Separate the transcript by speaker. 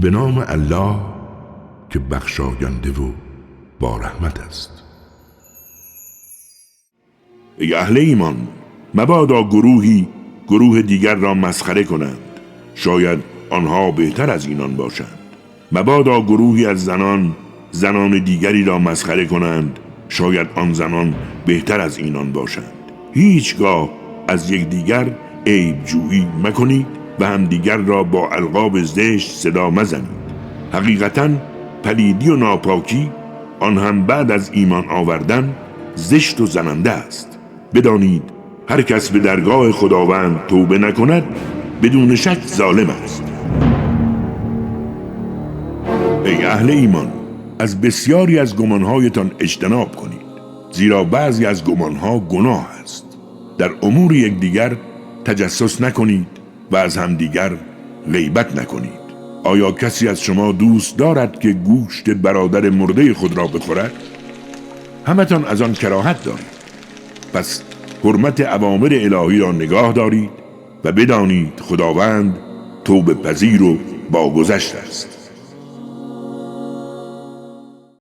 Speaker 1: به نام الله که بخشاینده و با رحمت است. ای اهل ایمان، مبادا گروهی گروه دیگر را مسخره کنند، شاید آنها بهتر از اینان باشند. مبادا گروهی از زنان دیگری را مسخره کنند، شاید آن زنان بهتر از اینان باشند. هیچگاه از یکدیگر عیب جویی مکنید و همدیگر را با القاب زشت صدا مزنید. حقیقتاً پلیدی و ناپاکی، آن هم بعد از ایمان آوردن، زشت و زننده است. بدانید هر کس به درگاه خداوند توبه نکند بدون شک ظالم است. ای اهل ایمان، از بسیاری از گمانهایتان اجتناب کنید، زیرا بعضی از گمانها گناه است. در امور یکدیگر تجسس نکنید و از همدیگر غیبت نکنید. آیا کسی از شما دوست دارد که گوشت برادر مرده خود را بخورد؟ همتان از آن کراهت دارید. پس حرمت اوامر الهی را نگاه دارید و بدانید خداوند توبه پذیر و باگذشت است.